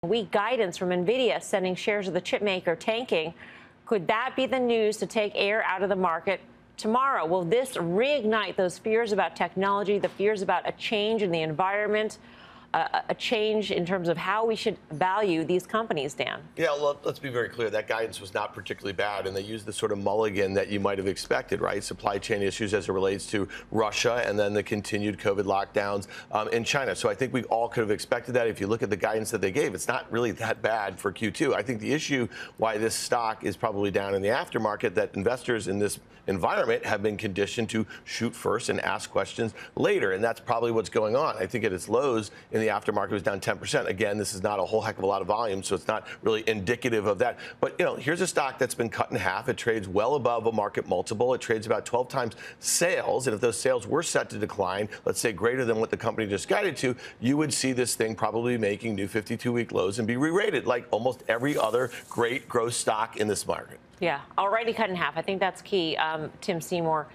Weak guidance from Nvidia sending shares of the chipmaker tanking. Could that be the news to take air out of the market tomorrow? Will this reignite those fears about technology, the fears about a change in the environment, a change in terms of how we should value these companies, Dan? Yeah, well, let's be very clear. That guidance was not particularly bad, and they used the sort of mulligan that you might have expected, right? Supply chain issues as it relates to Russia and then the continued COVID lockdowns in China. So I think we all could have expected that. If you look at the guidance that they gave, it's not really that bad for Q2. I think the issue why this stock is probably down in the aftermarket, that investors in this environment have been conditioned to shoot first and ask questions later, and that's probably what's going on. I think at its lows in the aftermarket was down 10%. Again, this is not a whole heck of a lot of volume, so it's not really indicative of that. But, here's a stock that's been cut in half. It trades well above a market multiple. It trades about 12 times sales, and if those sales were set to decline, let's say greater than what the company just guided to, you would see this thing probably making new 52-week lows and be re-rated like almost every other great growth stock in this market. Yeah, already cut in half. I think that's key, Tim Seymour.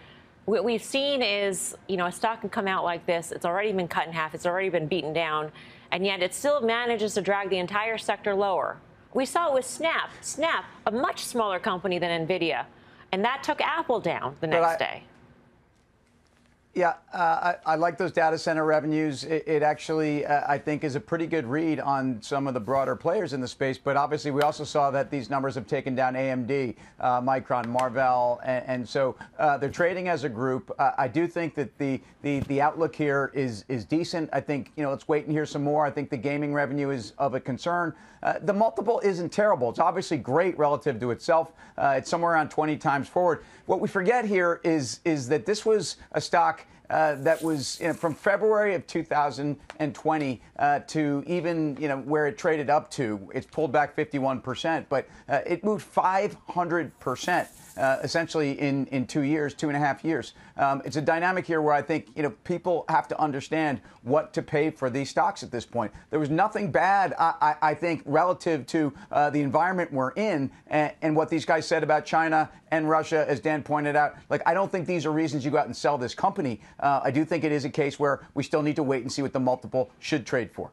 What we've seen is, a stock can come out like this. It's already been cut in half. It's already been beaten down. And yet it still manages to drag the entire sector lower. We saw it with Snap. Snap, a much smaller company than Nvidia. And that took Apple down the next day. Yeah, I like those data center revenues. It actually, I think, is a pretty good read on some of the broader players in the space. But obviously, we also saw that these numbers have taken down AMD, Micron, Marvell, and so they're trading as a group. I do think that the outlook here is decent. I think, let's wait and hear some more. I think the gaming revenue is of a concern. The multiple isn't terrible. It's obviously great relative to itself. It's somewhere around 20 times forward. What we forget here is that this was a stock that was from February of 2020 to even where it traded up to. It's pulled back 51%, but it moved 500%. Essentially in 2 years, 2.5 years. It's a dynamic here where I think people have to understand what to pay for these stocks at this point. There was nothing bad, I think, relative to the environment we're in and what these guys said about China and Russia, as Dan pointed out. I don't think these are reasons you go out and sell this company. I do think it is a case where we still need to wait and see what the multiple should trade for.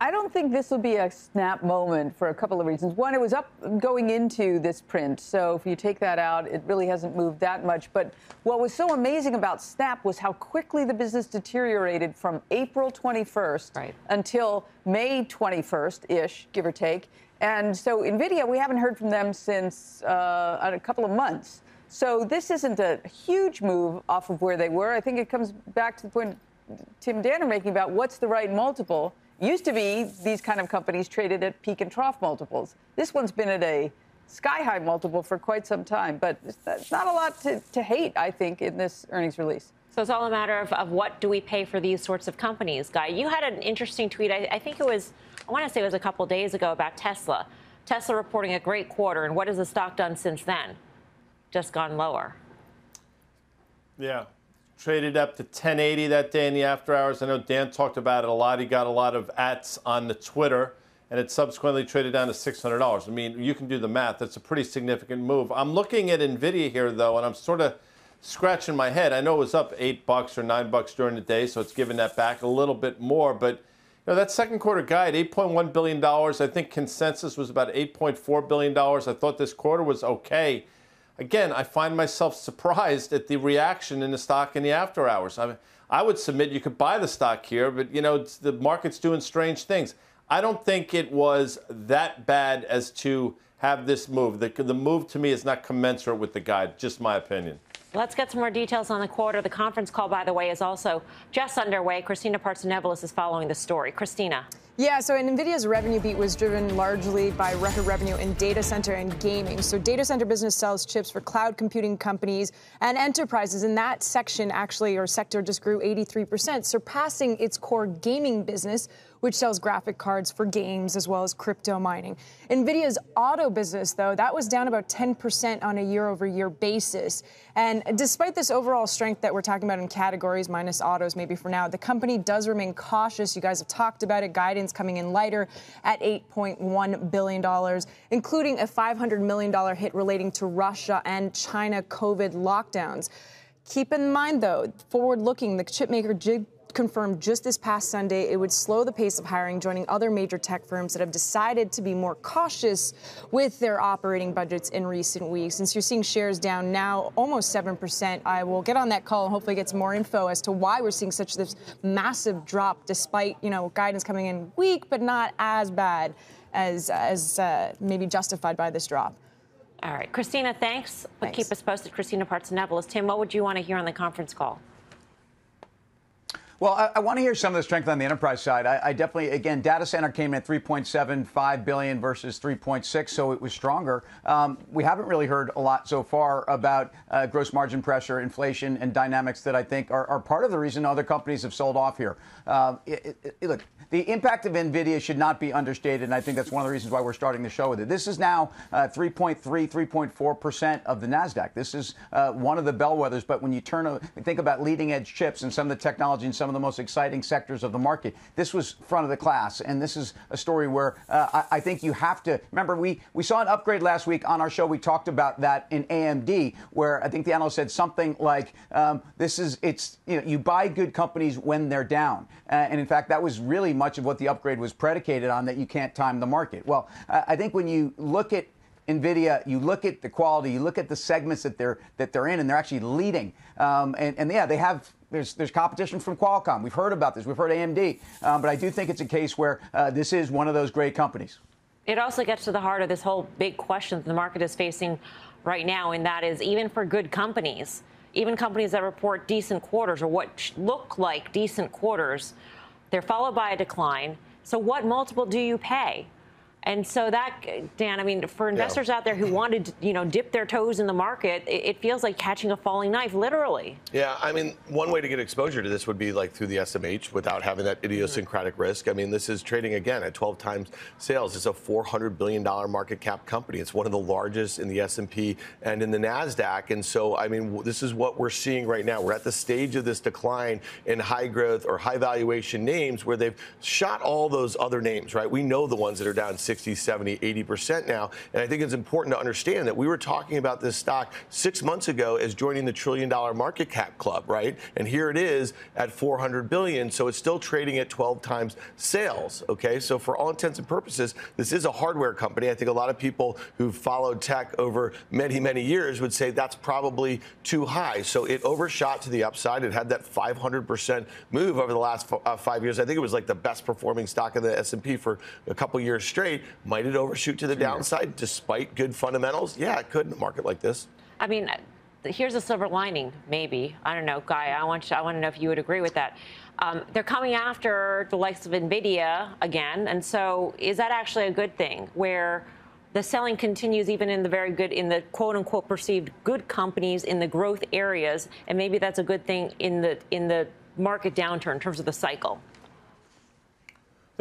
I don't think this will be a snap moment for a couple of reasons. One, it was up going into this print, so if you take that out, it really hasn't moved that much. But what was so amazing about Snap was how quickly the business deteriorated from April 21st until May 21st-ish, give or take. And so Nvidia, we haven't heard from them since a couple of months. So this isn't a huge move off of where they were. I think it comes back to the point Tim and Dan are making about what's the right multiple. Used to be these kind of companies traded at peak and trough multiples. This one's been at a sky-high multiple for quite some time, but it's not a lot to hate, I think, in this earnings release. So it's all a matter of what do we pay for these sorts of companies, Guy. You had an interesting tweet, I think it was, I want to say it was a couple days ago, about Tesla. Tesla reporting a great quarter, and what has the stock done since then? Just gone lower. Yeah. Traded up to 1080 that day in the after hours. I know Dan talked about it a lot. He got a lot of ats on the Twitter, and it subsequently traded down to $600. I mean, you can do the math. That's a pretty significant move. I'm looking at Nvidia here, though, and I'm sort of scratching my head. I know it was up $8 or $9 during the day, so it's giving that back a little bit more. But that second quarter guide, $8.1 billion. I think consensus was about $8.4 billion. I thought this quarter was okay. Again, I find myself surprised at the reaction in the stock in the after hours. I would submit you could buy the stock here, but, the market's doing strange things. I don't think it was that bad as to have this move. The move to me is not commensurate with the guide, just my opinion. Let's get some more details on the quarter. The conference call, by the way, is also just underway. Christina Partsinevelos is following the story. Christina. Yeah, so Nvidia's revenue beat was driven largely by record revenue in data center and gaming. So data center business sells chips for cloud computing companies and enterprises. And that section actually, or sector, just grew 83%, surpassing its core gaming business, which sells graphic cards for games as well as crypto mining. Nvidia's auto business, though, that was down about 10% on a year-over-year basis. And despite this overall strength that we're talking about in categories, minus autos maybe for now, the company does remain cautious. You guys have talked about it. Guidance coming in lighter at $8.1 billion, including a $500 million hit relating to Russia and China COVID lockdowns. Keep in mind, though, forward-looking, the chipmaker confirmed just this past Sunday it would slow the pace of hiring, joining other major tech firms that have decided to be more cautious with their operating budgets in recent weeks. Since you're seeing shares down now almost 7%, I will get on that call and hopefully get some more info as to why we're seeing such this massive drop, despite, guidance coming in weak, but not as bad as maybe justified by this drop. All right, Christina, thanks. Keep us posted. Christina Partsinevelos. Tim, what would you want to hear on the conference call? Well, I want to hear some of the strength on the enterprise side. I definitely, again, data center came in at $3.75 billion versus $3.6, so it was stronger. We haven't really heard a lot so far about gross margin pressure, inflation, and dynamics that I think are part of the reason other companies have sold off here. Look, the impact of Nvidia should not be understated, and I think that's one of the reasons why we're starting the show with it. This is now 3.3, 3.4% of the NASDAQ. This is one of the bellwethers, but when you think about leading-edge chips and some of the technology and some of the most exciting sectors of the market, this was front of the class, and this is a story where I think you have to remember. We saw an upgrade last week on our show. We talked about that in AMD, where I think the analyst said something like, you buy good companies when they're down, and in fact, that was really much of what the upgrade was predicated on, that you can't time the market. Well, I think when you look at Nvidia, you look at the quality, you look at the segments that they're in, and they're actually leading. They have. There's competition from Qualcomm. We've heard about this. We've heard AMD. But I do think it's a case where this is one of those great companies. It also gets to the heart of this whole big question that the market is facing right now, and that is, even for good companies, even companies that report decent quarters or what look like decent quarters, they're followed by a decline. So what multiple do you pay? And so that, Dan, I mean, for investors out there who wanted to, dip their toes in the market, it feels like catching a falling knife, literally. Yeah, I mean, one way to get exposure to this would be like through the SMH without having that idiosyncratic risk. I mean, this is trading, again, at 12 times sales. It's a $400 billion market cap company. It's one of the largest in the S&P and in the NASDAQ. And so, I mean, this is what we're seeing right now. We're at the stage of this decline in high growth or high valuation names where they've shot all those other names, right? We know the ones that are down 60, 70, 80% now. And I think it's important to understand that we were talking about this stock 6 months ago as joining the $1 trillion market cap club, right? And here it is at $400 billion. So it's still trading at 12 times sales. OK, so for all intents and purposes, this is a hardware company. I think a lot of people who've followed tech over many, many years would say that's probably too high. So it overshot to the upside. It had that 500% move over the last 5 years. I think it was like the best performing stock in the S&P for a couple years straight. Might it overshoot to the downside despite good fundamentals? Yeah, it could in a market like this. I mean, here's a silver lining, maybe. I don't know, Guy. I want to know if you would agree with that. They're coming after the likes of Nvidia again, and so is that actually a good thing, where the selling continues even in the very good, in the quote unquote perceived good companies in the growth areas, and maybe that's a good thing in the market downturn in terms of the cycle?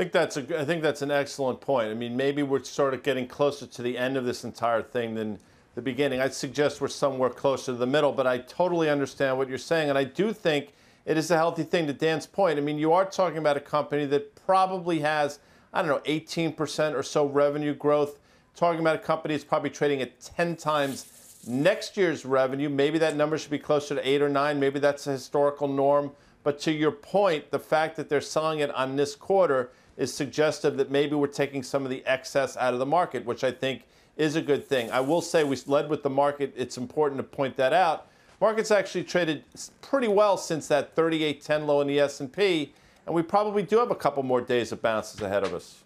I think that's an excellent point. I mean, maybe we're sort of getting closer to the end of this entire thing than the beginning. I'd suggest we're somewhere closer to the middle, but I totally understand what you're saying, and I do think it is a healthy thing. To Dan's point, I mean, you are talking about a company that probably has, 18% or so revenue growth. Talking about a company that's probably trading at 10 times next year's revenue. Maybe that number should be closer to 8 or 9. Maybe that's a historical norm. But to your point, the fact that they're selling it on this quarter is suggestive that maybe we're taking some of the excess out of the market, which I think is a good thing. I will say we led with the market. It's important to point that out. Market's actually traded pretty well since that 38.10 low in the S&P, and we probably do have a couple more days of bounces ahead of us.